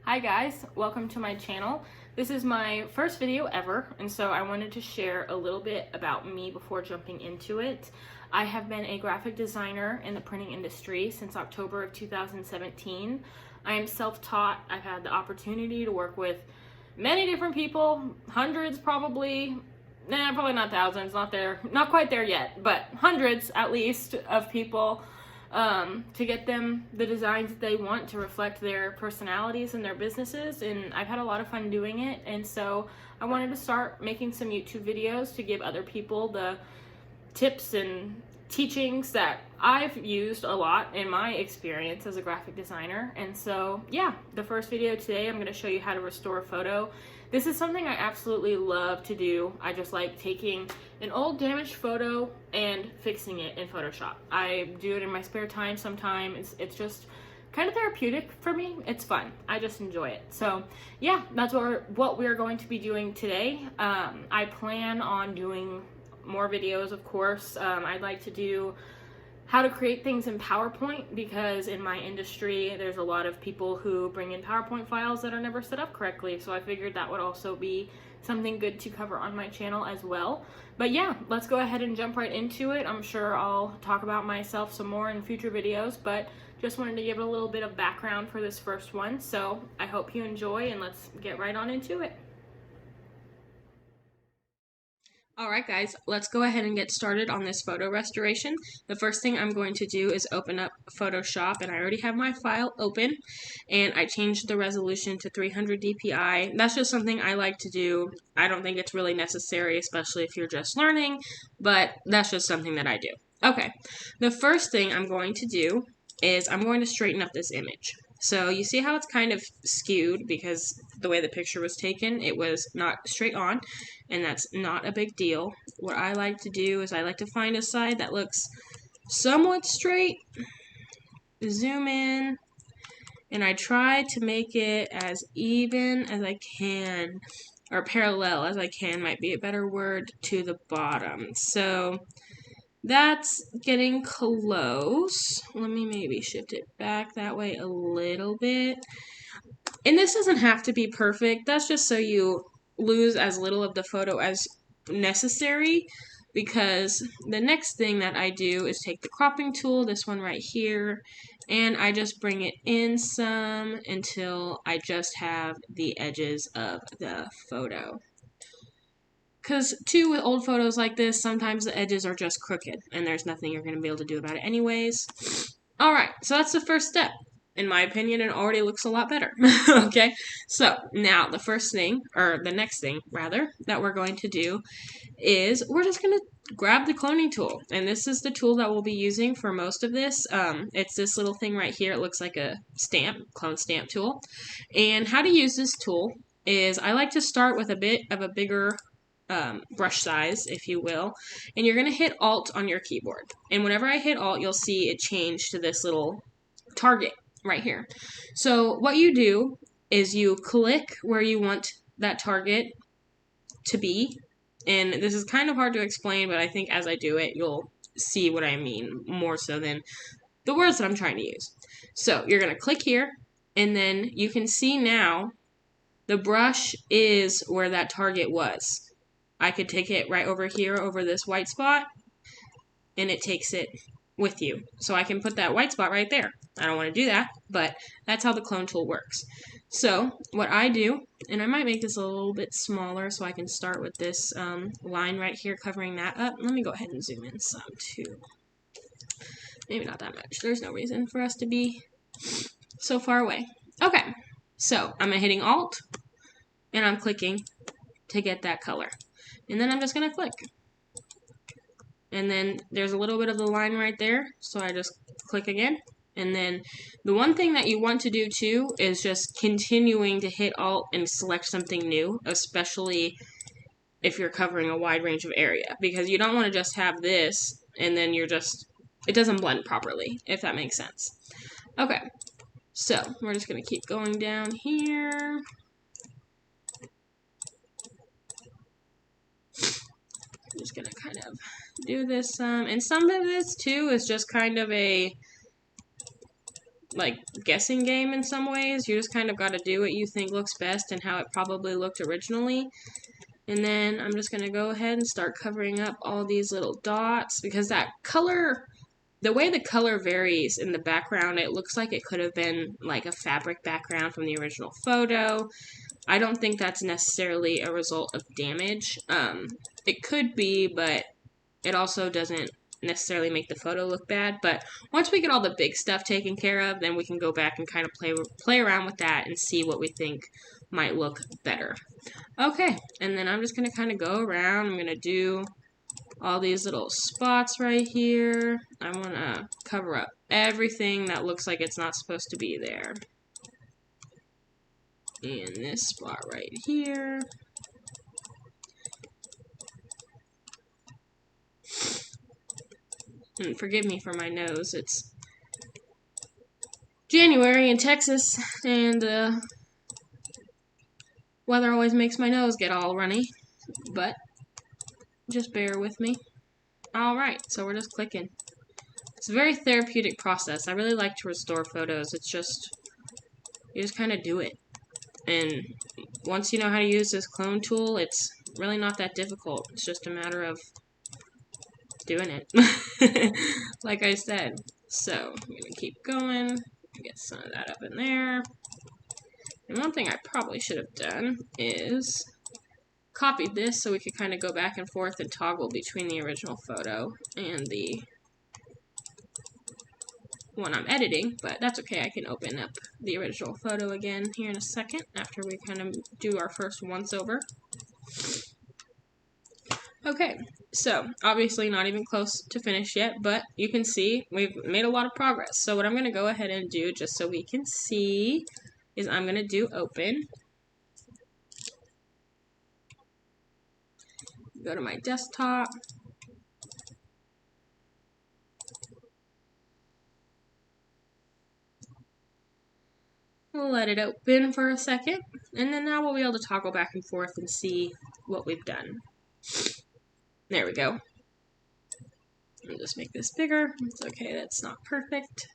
Hi guys, welcome to my channel. This is my first video ever, and so I wanted to share a little bit about me before jumping into it. I have been a graphic designer in the printing industry since October of 2017. I am self-taught. I've had the opportunity to work with many different people, hundreds probably, probably not thousands, not quite there yet, but hundreds at least of people to get them the designs that they want to reflect their personalities and their businesses. And I've had a lot of fun doing it. And so I wanted to start making some YouTube videos to give other people the tips and teachings that I've used a lot in my experience as a graphic designer. And so, yeah, the first video today, I'm going to show you how to restore a photo. This is something I absolutely love to do. I just like taking an old damaged photo and fixing it in Photoshop. I do it in my spare time sometimes. It's just kind of therapeutic for me. It's fun. I just enjoy it. So yeah, that's what we're going to be doing today. I plan on doing more videos, of course. I'd like to do how to create things in PowerPoint, because in my industry there's a lot of people who bring in PowerPoint files that are never set up correctly, so I figured that would also be something good to cover on my channel as well. But yeah, let's go ahead and jump right into it. I'm sure I'll talk about myself some more in future videos, but just wanted to give it a little bit of background for this first one. So I hope you enjoy, and let's get right on into it. Alright guys, let's go ahead and get started on this photo restoration. The first thing I'm going to do is open up Photoshop, and I already have my file open, and I changed the resolution to 300 dpi. That's just something I like to do. I don't think it's really necessary, especially if you're just learning, but that's just something that I do. Okay, the first thing I'm going to do is I'm going to straighten up this image. So you see how it's kind of skewed because the way the picture was taken, it was not straight on, and that's not a big deal. What I like to do is I like to find a side that looks somewhat straight, zoom in, and I try to make it as even as I can, or parallel as I can might be a better word, to the bottom. So that's getting close. Let me maybe shift it back that way a little bit. And this doesn't have to be perfect. That's just so you lose as little of the photo as necessary, because the next thing that I do is take the cropping tool, this one right here, and I just bring it in some until I just have the edges of the photo. Because, too, with old photos like this, sometimes the edges are just crooked, and there's nothing you're going to be able to do about it anyways. Alright, so that's the first step. In my opinion, it already looks a lot better. Okay, so now the next thing, that we're going to do is we're just going to grab the cloning tool. And this is the tool that we'll be using for most of this. It's this little thing right here. It looks like a clone stamp tool. And how to use this tool is I like to start with a bit of a bigger brush size, if you will, and you're going to hit Alt on your keyboard. And whenever I hit Alt, you'll see it change to this little target right here. So what you do is you click where you want that target to be, and this is kind of hard to explain, but I think as I do it, you'll see what I mean more so than the words that I'm trying to use. So you're going to click here, and then you can see now the brush is where that target was. I could take it right over here over this white spot, and it takes it with you. So I can put that white spot right there. I don't want to do that, but that's how the clone tool works. So what I do, and I might make this a little bit smaller so I can start with this line right here covering that up. Let me go ahead and zoom in some too. Maybe not that much. There's no reason for us to be so far away. Okay, so I'm hitting Alt, and I'm clicking to get that color. And then I'm just going to click. And then there's a little bit of the line right there, so I just click again. And then the one thing that you want to do too is just continuing to hit Alt and select something new, especially if you're covering a wide range of area, because you don't want to just have this and then it doesn't blend properly, if that makes sense. Okay, so we're just going to keep going down here. I'm just going to kind of do this, and some of this too is just kind of a like guessing game in some ways. You just kind of got to do what you think looks best and how it probably looked originally. And then I'm just going to go ahead and start covering up all these little dots because that color, the way the color varies in the background, it looks like it could have been like a fabric background from the original photo. I don't think that's necessarily a result of damage. It could be, but it also doesn't necessarily make the photo look bad. But once we get all the big stuff taken care of, then we can go back and kind of play around with that and see what we think might look better. Okay, and then I'm just going to kind of go around. I'm going to do all these little spots right here. I want to cover up everything that looks like it's not supposed to be there. And this spot right here. And forgive me for my nose, it's January in Texas, and the weather always makes my nose get all runny, but just bear with me. Alright, so we're just clicking. It's a very therapeutic process. I really like to restore photos. It's just, you just kind of do it. And once you know how to use this clone tool, it's really not that difficult. It's just a matter of doing it. Like I said. So, I'm going to keep going. Get some of that up in there. And one thing I probably should have done is copied this so we could kind of go back and forth and toggle between the original photo and the one I'm editing, but that's okay. I can open up the original photo again here in a second after we kind of do our first once over. Okay, so obviously not even close to finish yet, but you can see we've made a lot of progress. So what I'm going to go ahead and do, just so we can see, is I'm going to do open. Go to my desktop. We'll let it open for a second, and then now we'll be able to toggle back and forth and see what we've done. There we go. I'll just make this bigger. It's okay, that's not perfect.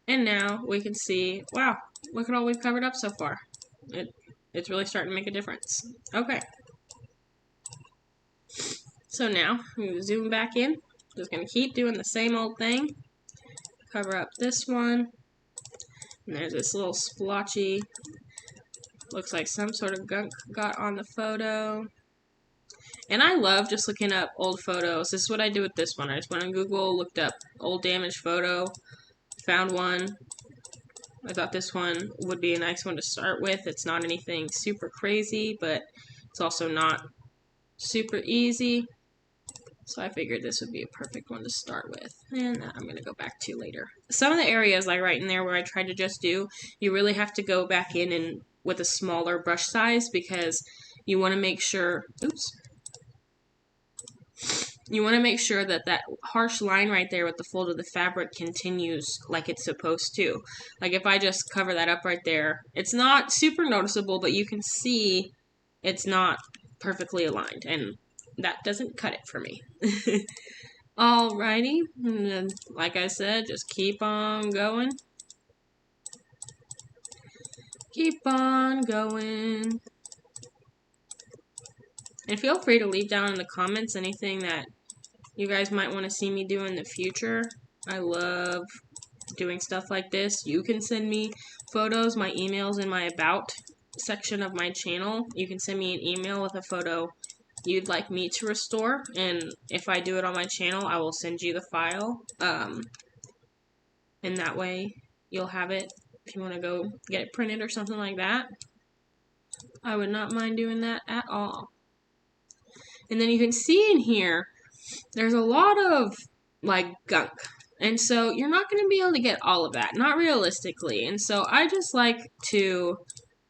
And now we can see, wow, look at all we've covered up so far. It's really starting to make a difference. Okay. So now, I'm going to zoom back in. Just going to keep doing the same old thing. Cover up this one. And there's this little splotchy, looks like some sort of gunk got on the photo. And I love just looking up old photos. This is what I do with this one. I just went on Google, looked up old damaged photo, found one. I thought this one would be a nice one to start with. It's not anything super crazy, but it's also not super easy. So I figured this would be a perfect one to start with. And that I'm going to go back to later. Some of the areas like right in there where I tried to just do, you really have to go back in and with a smaller brush size because you want to make sure, you want to make sure that that harsh line right there with the fold of the fabric continues like it's supposed to. Like if I just cover that up right there, it's not super noticeable, but you can see it's not perfectly aligned, and that doesn't cut it for me. Alrighty, and then, like I said, just keep on going. Keep on going. And feel free to leave down in the comments anything that you guys might want to see me do in the future. I love doing stuff like this. You can send me photos. My email's in my About section of my channel. You can send me an email with a photo you'd like me to restore, and if I do it on my channel, I will send you the file. And that way, you'll have it if you want to go get it printed or something like that. I would not mind doing that at all. And then you can see in here, there's a lot of, like, gunk. And so you're not going to be able to get all of that, not realistically. And so I just like to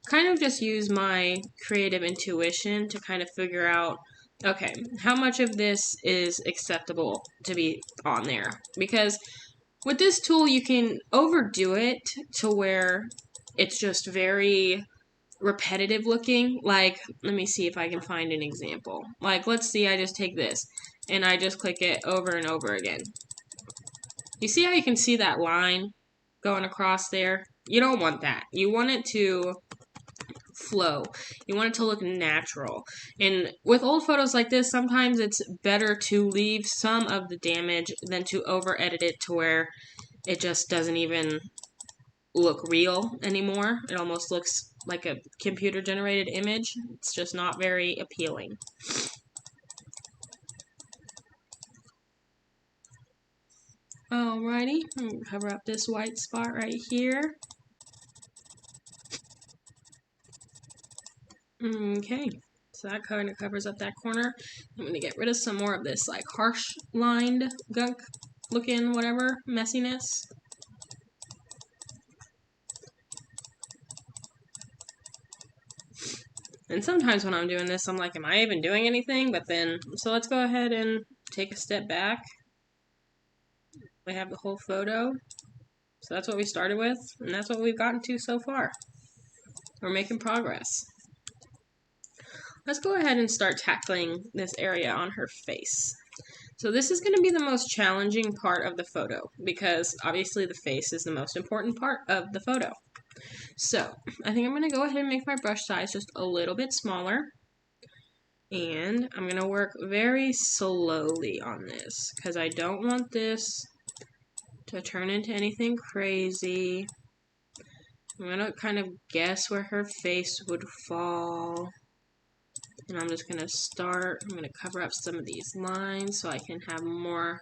kind of just use my creative intuition to kind of figure out, okay, how much of this is acceptable to be on there? Because with this tool, you can overdo it to where it's just very repetitive looking. Like, let me see if I can find an example. Like, let's see, I just take this and I just click it over and over again. You see how you can see that line? going across there. You don't want that. You want it to flow. You want it to look natural. And with old photos like this, sometimes it's better to leave some of the damage than to over edit it to where it just doesn't even look real anymore. It almost looks like a computer generated image. It's just not very appealing. Alrighty, I'm gonna cover up this white spot right here. Okay, so that kind of covers up that corner. I'm going to get rid of some more of this like harsh lined gunk looking whatever messiness. And sometimes when I'm doing this, I'm like, am I even doing anything? But then, so let's go ahead and take a step back. We have the whole photo. So that's what we started with, and that's what we've gotten to so far. We're making progress. Let's go ahead and start tackling this area on her face. So this is going to be the most challenging part of the photo because obviously the face is the most important part of the photo. So I think I'm going to go ahead and make my brush size just a little bit smaller. And I'm going to work very slowly on this because I don't want this to turn into anything crazy. I'm going to kind of guess where her face would fall. And I'm just going to start, I'm going to cover up some of these lines so I can have more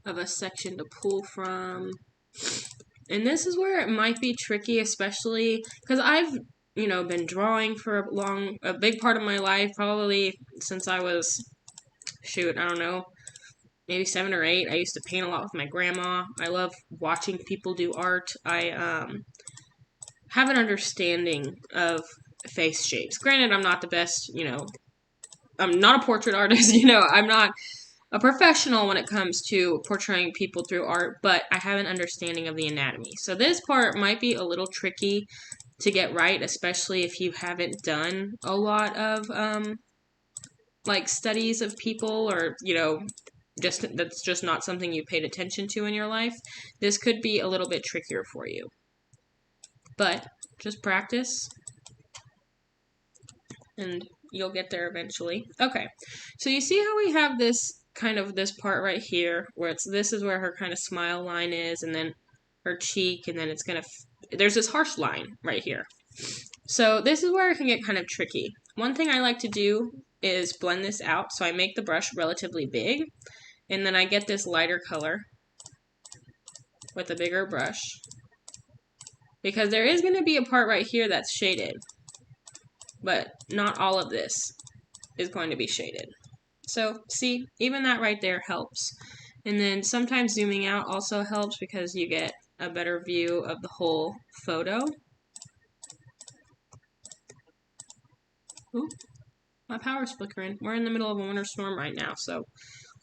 of a section to pull from. And this is where it might be tricky, especially because I've, been drawing for a big part of my life, probably since I was, I don't know, maybe 7 or 8. I used to paint a lot with my grandma. I love watching people do art. I have an understanding of face shapes. Granted, I'm not the best, I'm not a portrait artist, I'm not a professional when it comes to portraying people through art, but I have an understanding of the anatomy. So this part might be a little tricky to get right, especially if you haven't done a lot of, like, studies of people or, that's just not something you paid attention to in your life. This could be a little bit trickier for you. But just practice and you'll get there eventually. Okay, so you see how we have this part right here where this is where her kind of smile line is, and then her cheek, and then it's gonna there's this harsh line right here. So this is where it can get kind of tricky. One thing I like to do is blend this out, so I make the brush relatively big, and then I get this lighter color with a bigger brush, because there is going to be a part right here that's shaded, but not all of this is going to be shaded. So see, even that right there helps. And then sometimes zooming out also helps because you get a better view of the whole photo. Ooh, my power's flickering. We're in the middle of a winter storm right now, so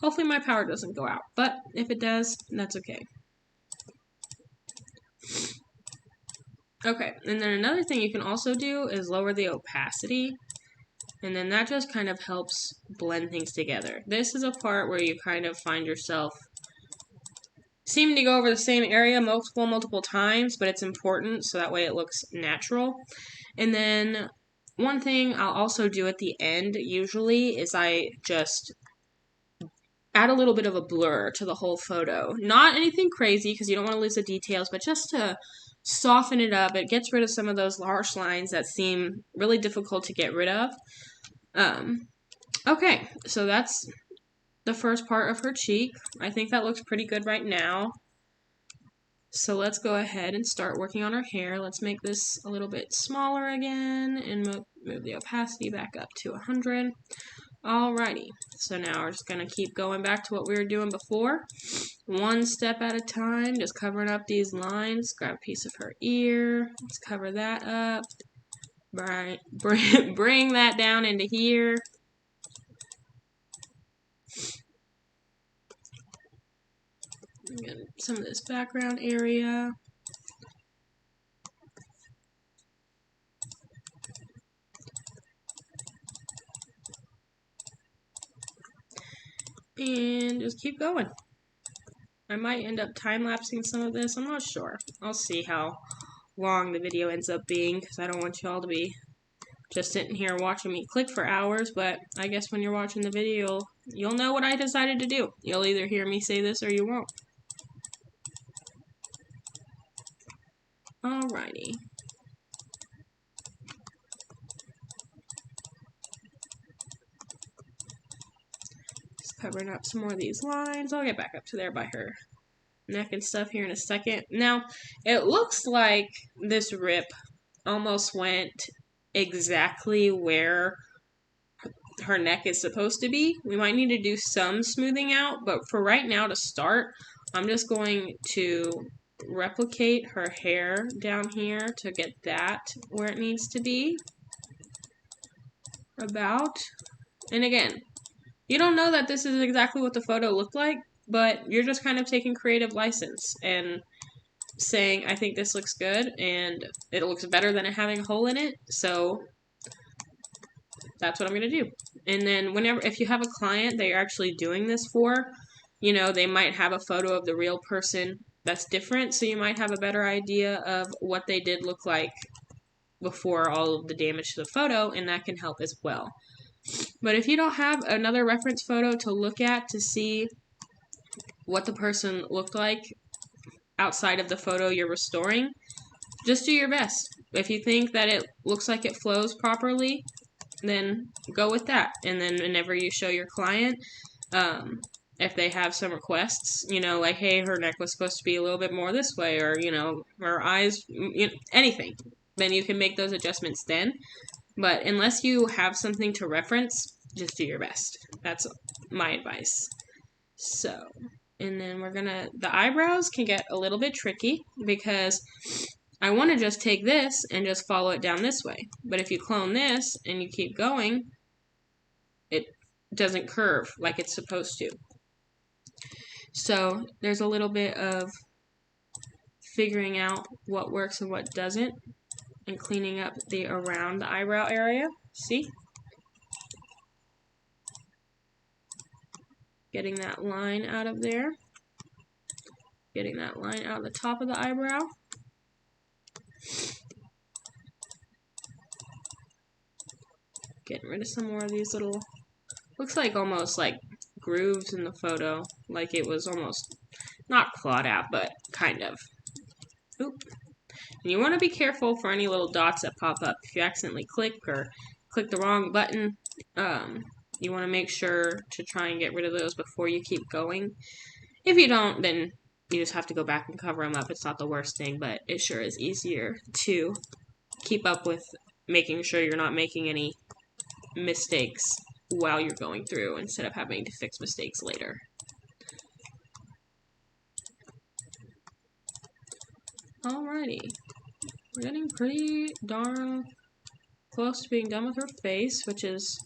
hopefully my power doesn't go out. But if it does, that's okay. Okay, and then another thing you can also do is lower the opacity. And then that just kind of helps blend things together. This is a part where you kind of find yourself seeming to go over the same area multiple times, but it's important so that way it looks natural. And then one thing I'll also do at the end usually is I just add a little bit of a blur to the whole photo. Not anything crazy because you don't want to lose the details, but just to soften it up. It gets rid of some of those harsh lines that seem really difficult to get rid of. Okay, so that's the first part of her cheek. I think that looks pretty good right now. So let's go ahead and start working on her hair. Let's make this a little bit smaller again and move the opacity back up to 100. Alrighty, so now we're just going to keep going back to what we were doing before. One step at a time, just covering up these lines. Grab a piece of her ear. Let's cover that up. Bring that down into here. Get some of this background area. And just keep going. I might end up time-lapsing some of this. I'm not sure. I'll see how long the video ends up being, because I don't want y'all to be just sitting here watching me click for hours, but I guess when you're watching the video, you'll know what I decided to do. You'll either hear me say this or you won't. Alrighty. Just covering up some more of these lines. I'll get back up to there by her neck and stuff here in a second. Now, it looks like this rip almost went exactly where her neck is supposed to be. We might need to do some smoothing out, but for right now to start, I'm just going to replicate her hair down here to get that where it needs to be. About. And again, you don't know that this is exactly what the photo looked like, but you're just kind of taking creative license and saying, I think this looks good, and it looks better than it having a hole in it, so that's what I'm going to do. And then if you have a client that you're actually doing this for, you know, they might have a photo of the real person that's different, so you might have a better idea of what they did look like before all of the damage to the photo, and that can help as well. But if you don't have another reference photo to look at to see what the person looked like outside of the photo you're restoring, just do your best. If you think that it looks like it flows properly, then go with that. And then whenever you show your client, if they have some requests, you know, like, hey, her neck was supposed to be a little bit more this way, or, you know, her eyes, you know, anything, then you can make those adjustments then. But unless you have something to reference, just do your best. That's my advice. So, and then the eyebrows can get a little bit tricky because I want to just take this and just follow it down this way. But if you clone this and you keep going, it doesn't curve like it's supposed to. So there's a little bit of figuring out what works and what doesn't, and cleaning up around the eyebrow area. See? Getting that line out of there. Getting that line out of the top of the eyebrow. Getting rid of some more of these little, looks like almost like grooves in the photo. Like it was almost, not clawed out, but kind of. Oop. And you want to be careful for any little dots that pop up. If you accidentally click or click the wrong button, you want to make sure to try and get rid of those before you keep going. If you don't, then you just have to go back and cover them up. It's not the worst thing, but it sure is easier to keep up with making sure you're not making any mistakes while you're going through instead of having to fix mistakes later. Alrighty. We're getting pretty darn close to being done with her face, which is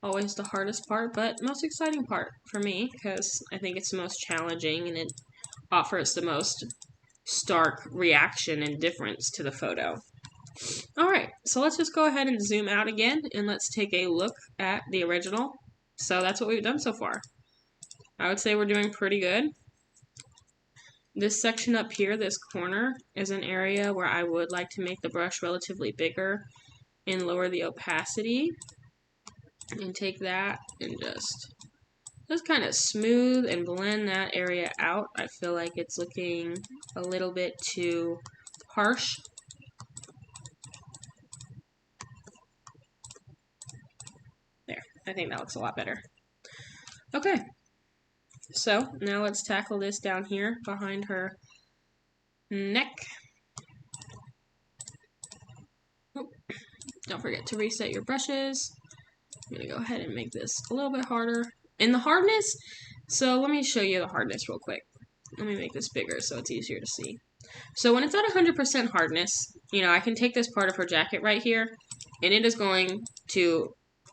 always the hardest part, but most exciting part for me, because I think it's the most challenging and it offers the most stark reaction and difference to the photo. Alright, so let's just go ahead and zoom out again, and let's take a look at the original. So that's what we've done so far. I would say we're doing pretty good. This section up here, this corner, is an area where I would like to make the brush relatively bigger and lower the opacity. And take that and just kind of smooth and blend that area out. I feel like it's looking a little bit too harsh. There, I think that looks a lot better. Okay, so now let's tackle this down here behind her neck. Oh, don't forget to reset your brushes. I'm going to go ahead and make this a little bit harder. And the hardness, so let me show you the hardness real quick. Let me make this bigger so it's easier to see. So when it's at 100% hardness, you know, I can take this part of her jacket right here, and it is going to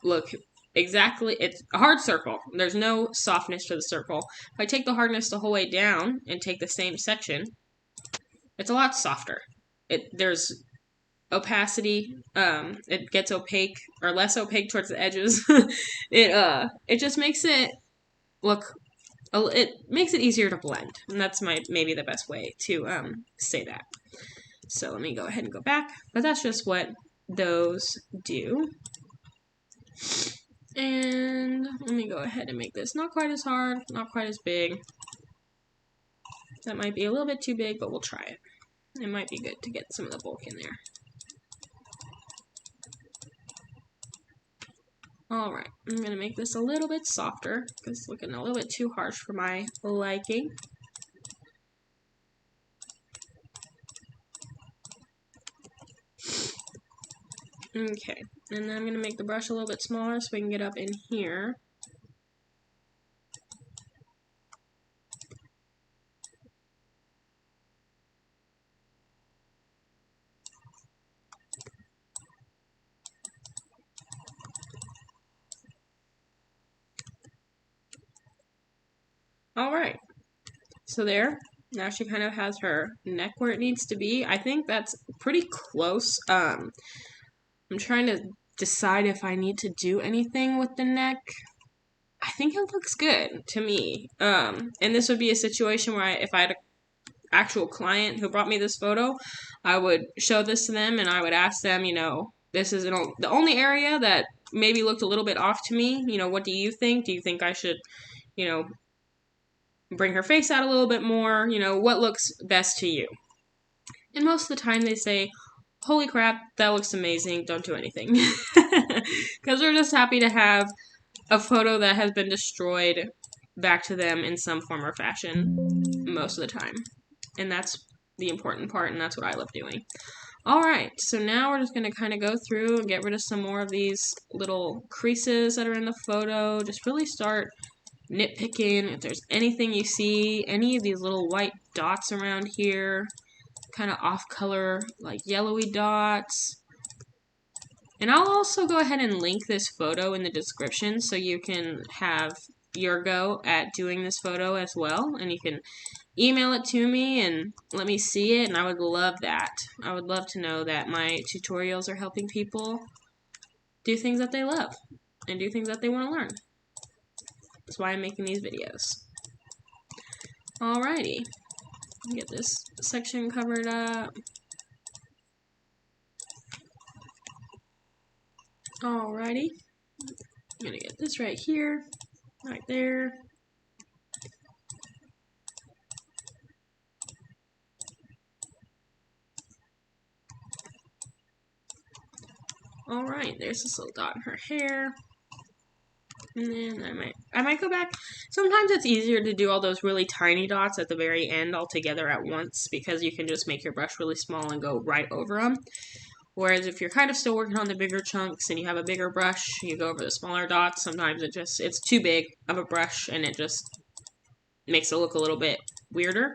look exactly, it's a hard circle. There's no softness to the circle. If I take the hardness the whole way down and take the same section, it's a lot softer. There's opacity, it gets opaque or less opaque towards the edges. It just makes it look it makes it easier to blend, and that's maybe the best way to say that. So let me go ahead and go back, but that's just what those do. And let me go ahead and make this not quite as hard, not quite as big. That might be a little bit too big, but we'll try it. It might be good to get some of the bulk in there. Alright, I'm going to make this a little bit softer, because it's looking a little bit too harsh for my liking. Okay, and then I'm going to make the brush a little bit smaller so we can get up in here. Alright, so there. Now she kind of has her neck where it needs to be. I think that's pretty close. I'm trying to decide if I need to do anything with the neck. I think it looks good to me. And this would be a situation where if I had an actual client who brought me this photo, I would show this to them and I would ask them, you know, this is the only area that maybe looked a little bit off to me. You know, what do you think? Do you think I should, you know, bring her face out a little bit more? You know, what looks best to you? And most of the time they say, holy crap, that looks amazing, don't do anything. Because they're just happy to have a photo that has been destroyed back to them in some form or fashion most of the time. And that's the important part, and that's what I love doing. Alright, so now we're just going to kind of go through and get rid of some more of these little creases that are in the photo. Just really start nitpicking. If there's anything you see, any of these little white dots around here, kind of off color, like yellowy dots. And I'll also go ahead and link this photo in the description so you can have your go at doing this photo as well. And you can email it to me and let me see it, and I would love that. I would love to know that my tutorials are helping people do things that they love and do things that they want to learn. That's why I'm making these videos. Alrighty. Get this section covered up. Alrighty. I'm gonna get this right here, right there. Alright, there's this little dot in her hair. And then I might go back. Sometimes it's easier to do all those really tiny dots at the very end all together at once, because you can just make your brush really small and go right over them. Whereas if you're kind of still working on the bigger chunks and you have a bigger brush, you go over the smaller dots. Sometimes it's too big of a brush and it just makes it look a little bit weirder.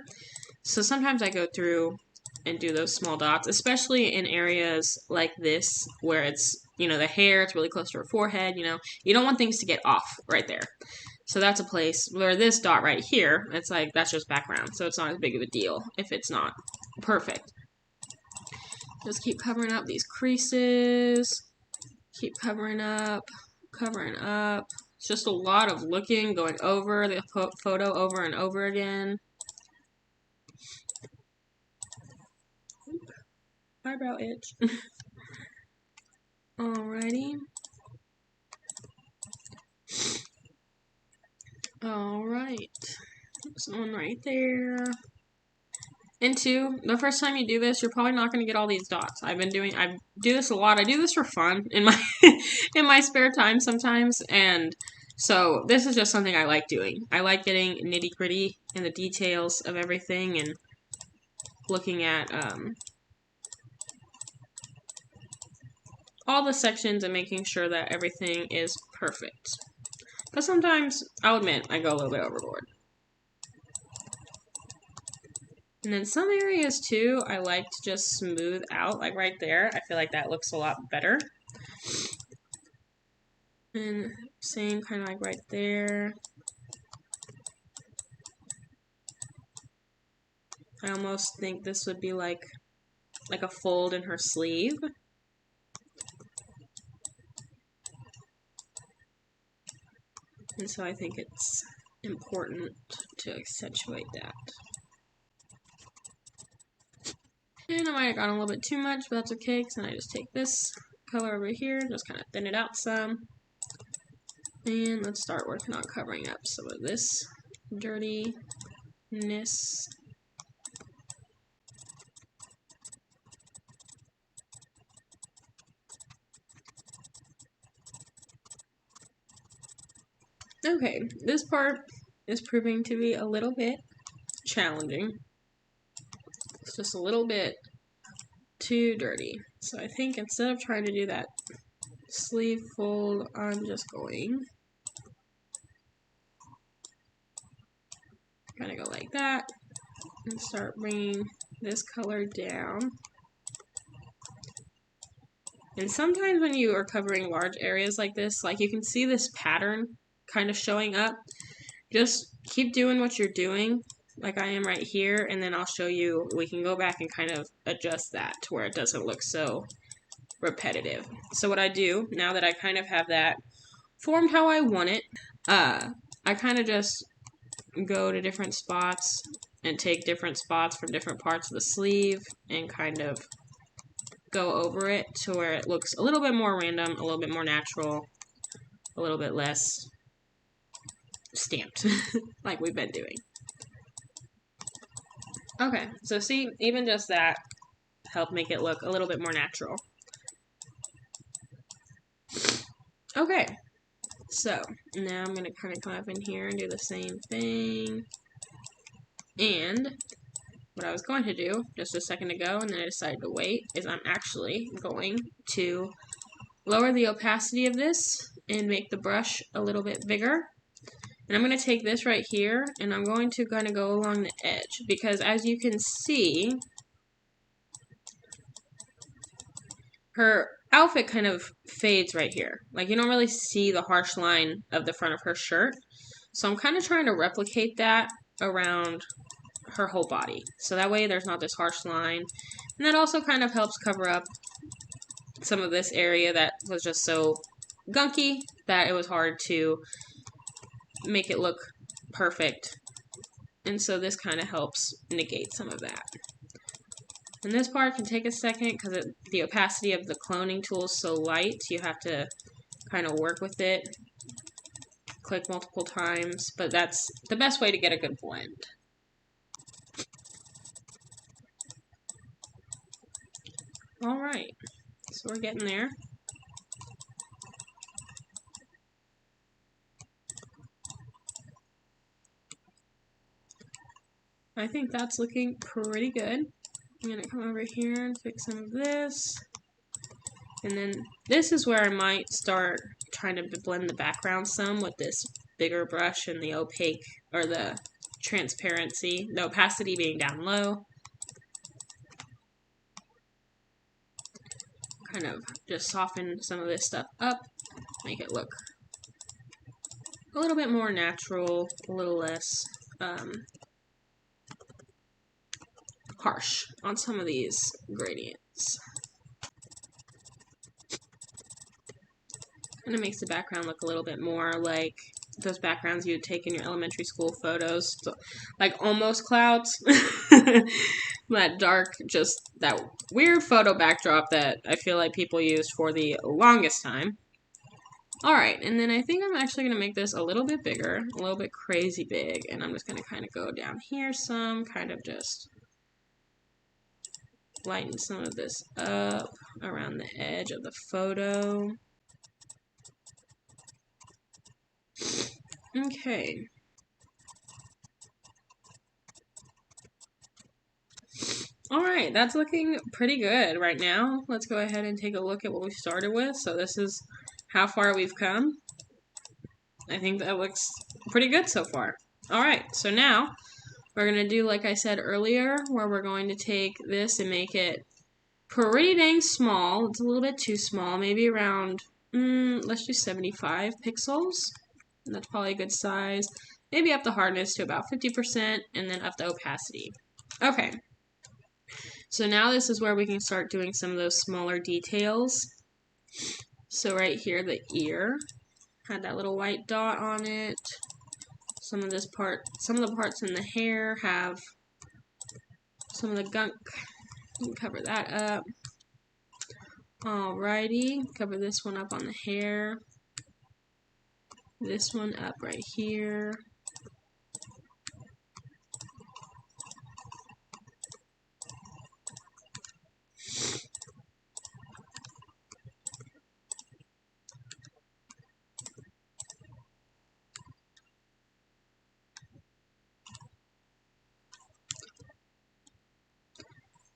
So sometimes I go through and do those small dots, especially in areas like this where it's, you know, the hair, it's really close to her forehead, you know. You don't want things to get off right there. So that's a place where this dot right here, it's like, that's just background. So it's not as big of a deal if it's not perfect. Just keep covering up these creases. Keep covering up, covering up. It's just a lot of looking, going over the photo over and over again. Eyebrow itch. Alrighty. Alright. There's one right there. And two, the first time you do this, you're probably not going to get all these dots. I do this a lot. I do this for fun in my in my spare time sometimes, and so this is just something I like doing. I like getting nitty-gritty in the details of everything and looking at all the sections and making sure that everything is perfect. But sometimes, I'll admit, I go a little bit overboard. And then some areas too, I like to just smooth out, like right there. I feel like that looks a lot better. And same kind of like right there. I almost think this would be like a fold in her sleeve. And so I think it's important to accentuate that. And I might have gone a little bit too much, but that's okay, because then I just take this color over here, just kind of thin it out some. And let's start working on covering up some of this dirtiness. Okay, this part is proving to be a little bit challenging. It's just a little bit too dirty. So I think instead of trying to do that sleeve fold, I'm just going kind of go like that and start bringing this color down. And sometimes when you are covering large areas like this, like you can see this pattern kind of showing up. Just keep doing what you're doing, like I am right here, and then I'll show you, we can go back and kind of adjust that to where it doesn't look so repetitive. So what I do, now that I kind of have that formed how I want it, I kind of just go to different spots and take different spots from different parts of the sleeve and kind of go over it to where it looks a little bit more random, a little bit more natural, a little bit less stamped, like we've been doing. Okay, so see, even just that helped make it look a little bit more natural. Okay, so now I'm going to kind of come up in here and do the same thing. And what I was going to do just a second ago, and then I decided to wait, is I'm actually going to lower the opacity of this and make the brush a little bit bigger. And I'm going to take this right here, and I'm going to kind of go along the edge, because as you can see, her outfit kind of fades right here. Like, you don't really see the harsh line of the front of her shirt. So I'm kind of trying to replicate that around her whole body. So that way there's not this harsh line. And that also kind of helps cover up some of this area that was just so gunky that it was hard to make it look perfect. And so this kind of helps negate some of that. And this part can take a second because the opacity of the cloning tool is so light, you have to kind of work with it, click multiple times, but that's the best way to get a good blend. Alright, so we're getting there. I think that's looking pretty good. I'm going to come over here and fix some of this. And then this is where I might start trying to blend the background some with this bigger brush and the opaque, or the transparency, the opacity being down low. Kind of just soften some of this stuff up, make it look a little bit more natural, a little less harsh on some of these gradients. Kind of makes the background look a little bit more like those backgrounds you would take in your elementary school photos, so, like almost clouds. That dark, just that weird photo backdrop that I feel like people used for the longest time. Alright, and then I think I'm actually going to make this a little bit bigger, a little bit crazy big, and I'm just going to kind of go down here some, kind of just lighten some of this up around the edge of the photo. Okay. Alright, that's looking pretty good right now. Let's go ahead and take a look at what we started with. So this is how far we've come. I think that looks pretty good so far. Alright, so now we're going to do, like I said earlier, where we're going to take this and make it pretty dang small. It's a little bit too small, maybe around, let's do 75 pixels. That's probably a good size. Maybe up the hardness to about 50%, and then up the opacity. Okay. So now this is where we can start doing some of those smaller details. So right here, the ear had that little white dot on it. some of the parts in the hair have some of the gunk. You can cover that up. Alrighty, cover this one up on the hair. This one up right here.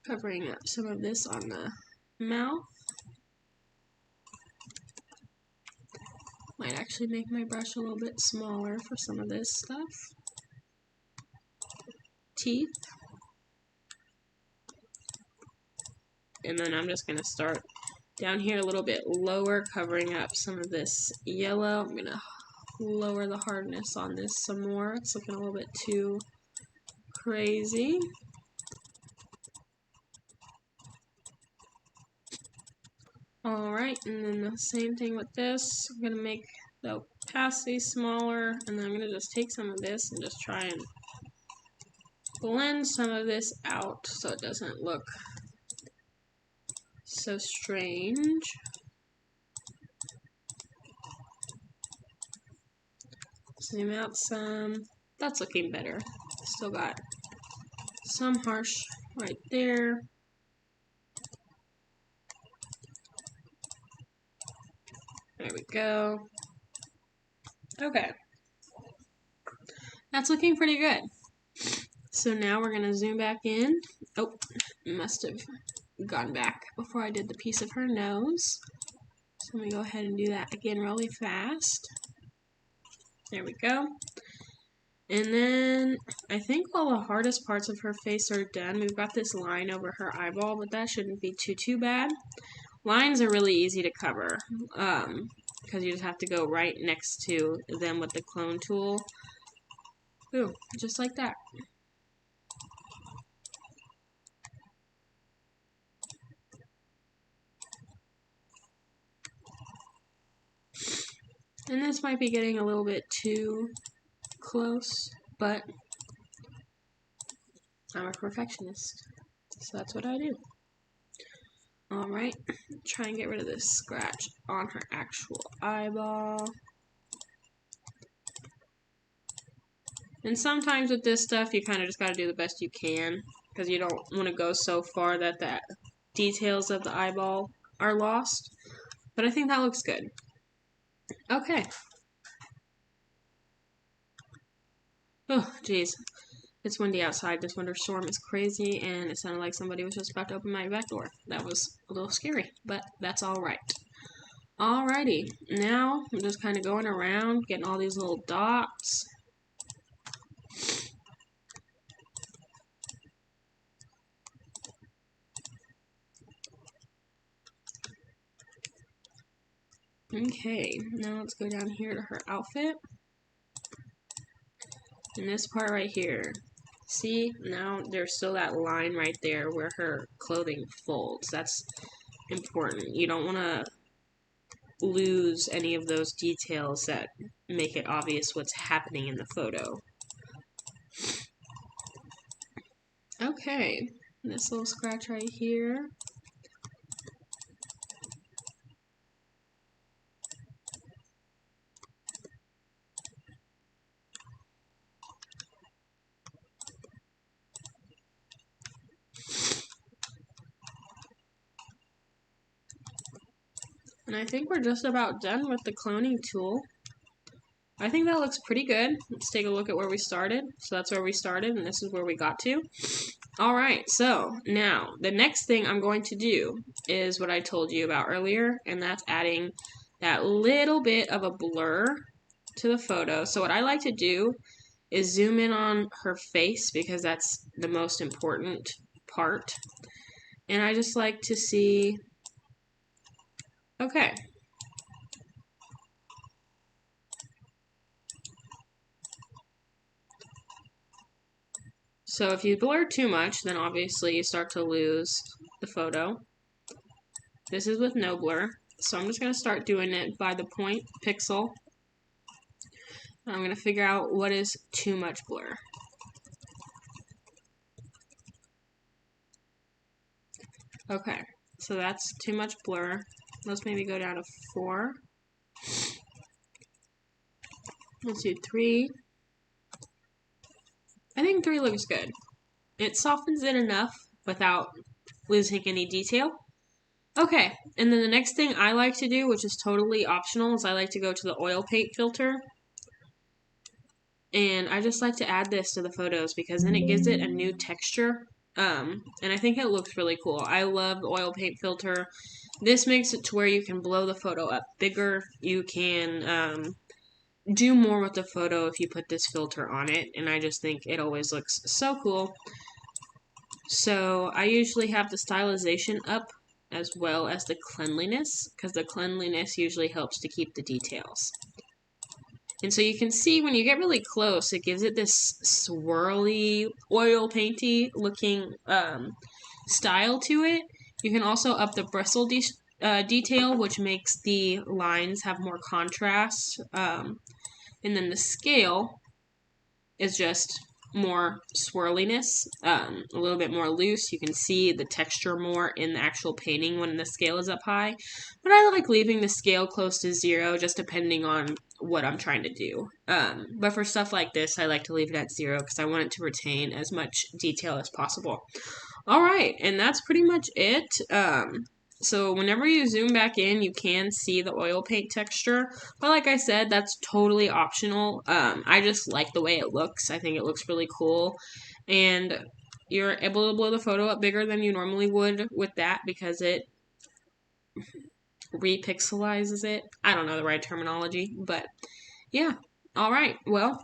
Covering up some of this on the mouth. Might actually make my brush a little bit smaller for some of this stuff. Teeth. And then I'm just going to start down here a little bit lower, covering up some of this yellow. I'm going to lower the hardness on this some more. It's looking a little bit too crazy. Alright, and then the same thing with this. I'm going to make the opacity smaller, and then I'm going to just take some of this and just try and blend some of this out so it doesn't look so strange. Zoom out some. That's looking better. Still got some harsh right there. There we go. Okay. That's looking pretty good. So now we're going to zoom back in. Oh, must have gone back before I did the piece of her nose. So let me go ahead and do that again really fast. There we go. And then I think all the hardest parts of her face are done. We've got this line over her eyeball, but that shouldn't be too bad. Lines are really easy to cover because you just have to go right next to them with the clone tool. Ooh, just like that. And this might be getting a little bit too close, but I'm a perfectionist, so that's what I do. Alright, try and get rid of this scratch on her actual eyeball. And sometimes with this stuff, you kind of just got to do the best you can, because you don't want to go so far that the details of the eyeball are lost. But I think that looks good. Okay. Oh, jeez. It's windy outside. This winter storm is crazy, and it sounded like somebody was just about to open my back door. That was a little scary, but that's alright. Alrighty. Now, I'm just kind of going around, getting all these little dots. Okay, now let's go down here to her outfit. And this part right here. See, now there's still that line right there where her clothing folds. That's important. You don't want to lose any of those details that make it obvious what's happening in the photo. Okay, this little scratch right here. And I think we're just about done with the cloning tool. I think that looks pretty good. Let's take a look at where we started. So that's where we started, and this is where we got to. Alright, so now the next thing I'm going to do is what I told you about earlier, and that's adding that little bit of a blur to the photo. So what I like to do is zoom in on her face because that's the most important part. And I just like to see, okay. So if you blur too much, then obviously you start to lose the photo. This is with no blur. So I'm just going to start doing it by the point pixel. I'm going to figure out what is too much blur. Okay, so that's too much blur. Let's maybe go down to 4. Let's do 3. I think 3 looks good. It softens it enough without losing any detail. Okay, and then the next thing I like to do, which is totally optional, is I like to go to the oil paint filter. And I just like to add this to the photos because then it gives it a new texture. And I think it looks really cool. I love the oil paint filter. This makes it to where you can blow the photo up bigger. You can do more with the photo if you put this filter on it. And I just think it always looks so cool. So I usually have the stylization up as well as the cleanliness, because the cleanliness usually helps to keep the details. And so you can see when you get really close, it gives it this swirly, oil painty looking style to it. You can also up the bristle detail, which makes the lines have more contrast. And then the scale is just more swirliness, a little bit more loose. You can see the texture more in the actual painting when the scale is up high. But I like leaving the scale close to 0, just depending on what I'm trying to do. But for stuff like this, I like to leave it at 0 because I want it to retain as much detail as possible. Alright, and that's pretty much it. So whenever you zoom back in, you can see the oil paint texture. But like I said, that's totally optional. I just like the way it looks. I think it looks really cool. And you're able to blow the photo up bigger than you normally would with that because it repixelizes it. I don't know the right terminology, but yeah. Alright, well,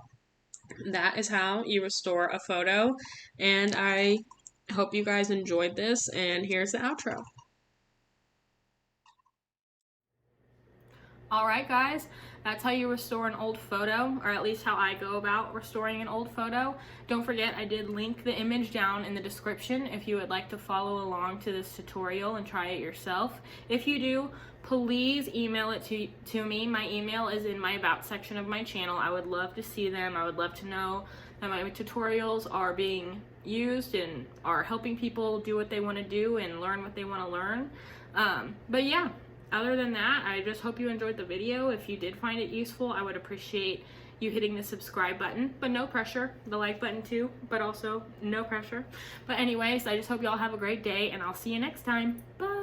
that is how you restore a photo. And I hope you guys enjoyed this, and here's the outro. Alright guys, that's how you restore an old photo, or at least how I go about restoring an old photo. Don't forget, I did link the image down in the description if you would like to follow along to this tutorial and try it yourself. If you do, please email it to me. My email is in my About section of my channel. I would love to see them. I would love to know that my tutorials are being used and are helping people do what they want to do and learn what they want to learn. But yeah. Other than that, I just hope you enjoyed the video. If you did find it useful, I would appreciate you hitting the subscribe button, but no pressure. The like button too, but also no pressure. But anyways, I just hope you all have a great day, and I'll see you next time. Bye!